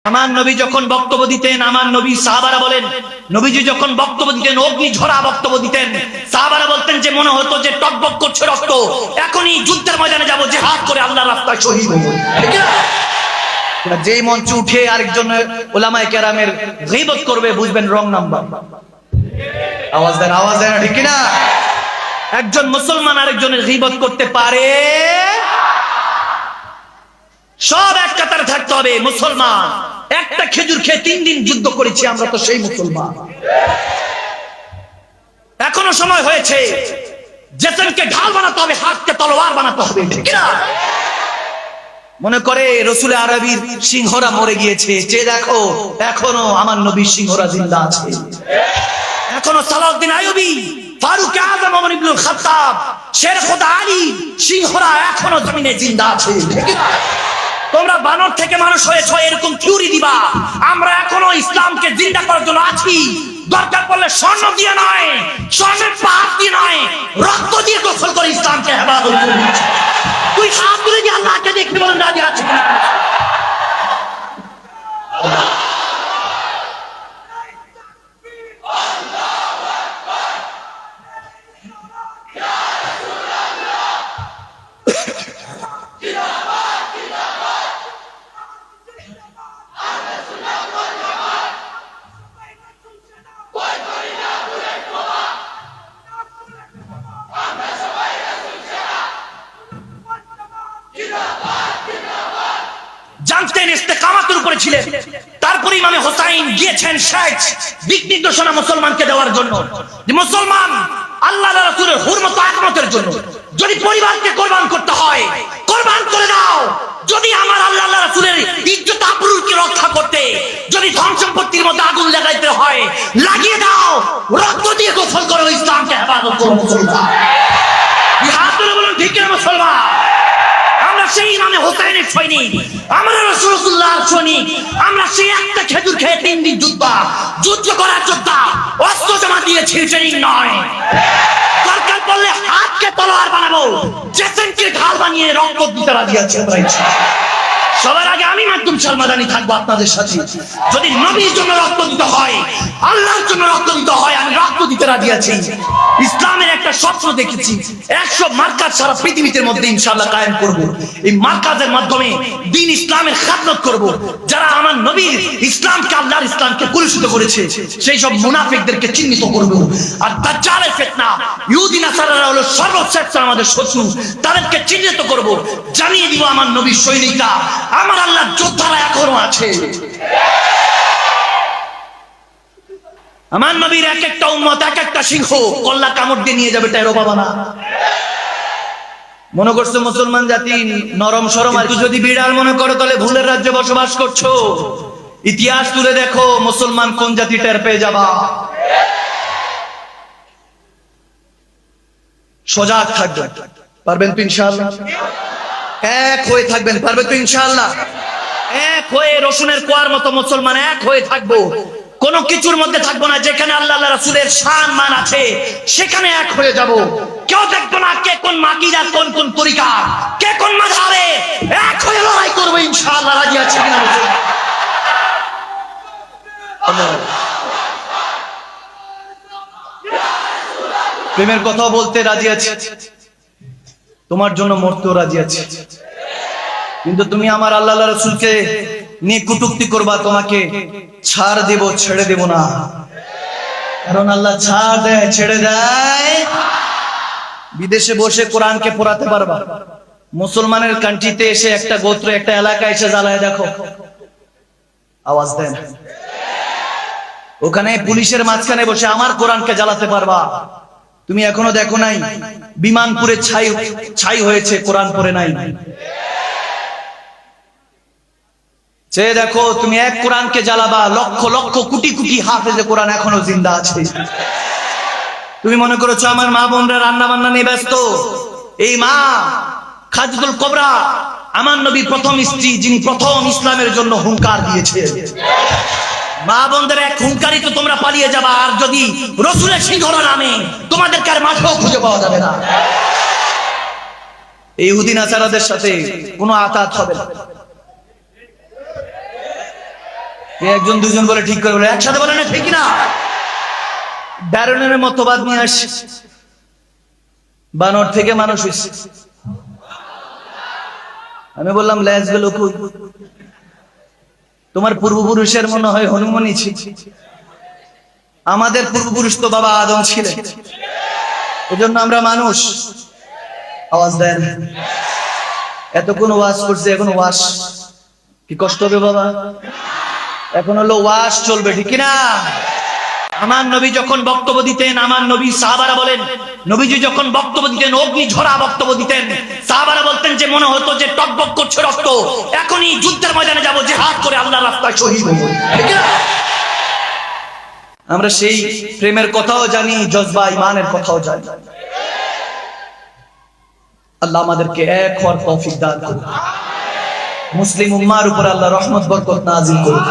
আমার নবী যখন বক্তব্য দিতেন, আমার নবী সাহাবারা বলেন, নবীজি যখন বক্তব্য দিতেন অগ্নি ঝরা বক্তব্য দিতেন। সাহাবারা বলতেন যে মনে হতো যে টকবক করছে রক্ত, এখনই যুদ্ধের ময়দানে যাব, জিহাদ করে আল্লাহর রাস্তায় শহীদ হব। যেই মঞ্চে উঠে আরেকজন উলামায়ে কেরামের গীবত করবে, বুঝবেন রং নাম্বার। আওয়াজ দেন, আওয়াজ দেন, ঠিক না? একজন মুসলমান আরেকজনের গীবত করতে পারে? সব এক কাতারে থাকতে হবে। মুসলমান একটা খেজুর খেয়ে 3 দিন যুদ্ধ করেছি, আমরা তো সেই মুসলমান। এখনো সময় হয়েছে, জেসনকে ঢাল বানাতে হবে, হাতকে তলোয়ার বানাতে হবে, ঠিক না? মনে করে রসুল আরবির সিংহরা মরে গিয়েছে, চেয়ে দেখো এখনো আমার নবীর সিংহরা জিন্দা আছে। এখনো সালাউদ্দিন আইয়ুবী, ফারুক আযম, ওমর ইবনুল খাত্তাব, শের খোদা আলী, সিংহরা এখনো জমিনে জিন্দা আছে, ঠিক না? তোমরা বানর থেকে মানুষ হয়েছ, এরকম থিওরি দিবা। আমরা এখনো ইসলামকে জিন্দা করার জন্য আছি। দরকার পড়লে স্বর্ণ দিয়ে নয়, স্বর্ণের পাহাড় দিয়ে নয়, রক্ত দিয়ে গোসল করে ইসলামকে হেফাজত করবি। তুই হাত তুলে দিয়ে আল্লাহকে দেখতে বলেন রাজি আছে কিনা? জানতেন ইস্তেকামাতের উপরে ছিলেন। তারপরে ইমামে হোসাইন গিয়েছেন শেষ দিক নির্দেশনা মুসলমানকে দেওয়ার জন্য, যে মুসলমান আল্লাহ রাসূলের হুরমত আকমতের জন্য যদি পরিবারকে কোরবান করতে হয়, কোরবান করে দাও। যদি আমার আল্লাহ রাসূলের ইজ্জত আবরুকে রক্ষা করতে যদি ধন সম্পত্তির মধ্যে আগুন লাগাইতে হয়, লাগিয়ে দাও। রক্ত দিয়ে গোসল করো, ইসলামকে হেফাজত করো মুসলমান। হাত তুলে বলুন ঠিক না মুসলমান? আমরা সেই ইমামে হোসেনের সৈনিক, আমরা রাসূলুল্লাহর সৈনিক। আমরা সেই একটা খেজুর খেয়ে 3 দিন যুদ্ধ করার যোদ্ধা। অস্ত্র জমা দিয়েছি, ট্রেনিং নয়। দরকার পড়লে হাতকে তলোয়ার বানাবো, জেসনকে ঢাল বানিয়ে রক্ত দিতে রাজি আছি আমরা। সবার আগে আমি মাকদুম শাহ মাদানী থাকবো আপনাদের সাথে। যদি নবীর জন্য রক্ত দিতে হয়, আল্লাহর জন্য রক্ত দিতে হয়, আমি রক্ত দিতে রাজি আছি। ইসলামের একটা স্বপ্ন দেখেছি, 100 মার্কাজ সারা পৃথিবীর মধ্যে ইনশাআল্লাহ কায়েম করব। এই মার্কাজের মাধ্যমে দ্বীন ইসলামের খিদমত করব। যারা আমার নবীর ইসলামকে, আল্লাহর ইসলামকে কলুষিত করেছে, সেই সব মুনাফিকদেরকে চিহ্নিত করব। আর দাজ্জালের ফিতনা, ইহুদি নাসারারা হলো সর্বশ্রেষ্ঠ আমাদের শত্রু, তাদেরকে চিহ্নিত করব। জানিয়ে দিব আমার নবীর সৈনিকরা, আমার আল্লাহর যোদ্ধারা এখনো আছে। আমার নবীর এক একটা উম্মত, এক একটা সিংহ কল্লা কামড় দিয়ে নিয়ে যাবে, টেরো পাবা না। মনে করছো মুসলমান জাতি নরম সরম, আর যদি বিড়াল মনে করো তাহলে ভুলের রাজ্যে বসবাস করছো। ইতিহাস তুলে দেখো মুসলমান কোন জাতি, টের পেয়ে যাবা। সজাগ থাকবেন, পারবেন তো ইনশাআল্লাহ? এক হয়ে থাকবেন, পারবে তো ইনশাআল্লাহ? এক হয়ে রসুনের কোয়ার মতো মুসলমান এক হয়ে থাকবো। কোন কিছুর মধ্যে থাকবো না। যেখানে আল্লাহ রাসূলের শান মান আছে সেখানে এক হয়ে যাব। কেউ দেখবো না কে কোন মাকিদা, কোন কোন তরিকা, কে কোন মাযহাবে। এক হয়ে লড়াই করবো ইনশাআল্লাহ। রাজি আছে কিনা? প্রেমের কথা বলতে রাজি আছে, তোমার জন্য মরতেও রাজি আছে। কিন্তু তুমি আমার আল্লাহ রাসূলকে নিয়ে কটূক্তি করবা, তোমাকে ছাড় দেব, ছেড়ে দেব না। কারণ আল্লাহ ছাড় দেয়, ছেড়ে দেয়। বিদেশে বসে কোরআনকে পড়াতে পারবা, মুসলমানের কান্ট্রিতে এসে একটা গোত্র, একটা এলাকা এসে জ্বালায় দেখো, আওয়াজ দেন। ওখানে পুলিশের মাঝখানে বসে আমার কোরআনকে জ্বালাতে পারবা। তুমি এখনো দেখো নাই বিমানপুরে ছাই হয়েছে, কোরআন পড়ে নাই। চেয়ে দেখো, তুমি এক কোরআনকে জ্বালাবা, লক্ষ লক্ষ কোটি কোটি হাফেজে কোরআন এখনো জিন্দা আছে। তুমি মনে করেছো আমার মা বোনরা রান্না বান্না নিয়ে ব্যস্ত। এই মা খাদিজাতুল কুবরা, আমার নবীর প্রথম স্ত্রী, যিনি প্রথম ইসলামের জন্য হুঙ্কার দিয়েছে। মা বোনদের এক হুঙ্কারই তো তোমরা পালিয়ে যাবা। আর যদি রসুলের সিংহরা নামে, তোমাদেরকে আর মাঠেও খুঁজে পাওয়া যাবে না। এই ইহুদি নাসারাদের সাথে কোনো আতাত হবে না। কে একজন দুজন বলে ঠিক করে বলে, একসাথে বলে না ঠিক না? ডারউইনের মতবাদ নিয়ে আসে, বানর থেকে মানুষ হয়েছে। আমি বললাম লেজ গুলো কই? তোমার পূর্বপুরুষের মনে হয় হনুমানই ছিল। আমাদের পূর্বপুরুষ তো বাবা আদম ছিলেন, এজন্য আমরা মানুষ। আওয়াজ দেন। এতক্ষণ ওয়াজ করছে, এখন ওয়াশ কি কষ্ট হবে বাবা? এখন হলো ওয়াশ চলবে, ঠিক না? আমার নবী যখন বক্তব্য দিতেন, আমার নবী সাহাবারা বলেন, নবীজি যখন বক্তব্য দিতেন অগ্নি ঝরা বক্তব্য দিতেন, সাহাবারা বলতেন যে মনে হতো যে টকবক করছে রক্ত, এখনই যুদ্ধের ময়দানে যাবো, জিহাদ করে আল্লাহর রাস্তায় শহীদ হব, ঠিক না? আমরা সেই প্রেমের কথাও জানি, জজবা ইমানের কথাও জানি। আল্লাহ আমাদেরকে এক হওয়ার তৌফিক দান করুন। মুসলিম উম্মার উপর আল্লাহ রহমত বরকত নাজিল করুন।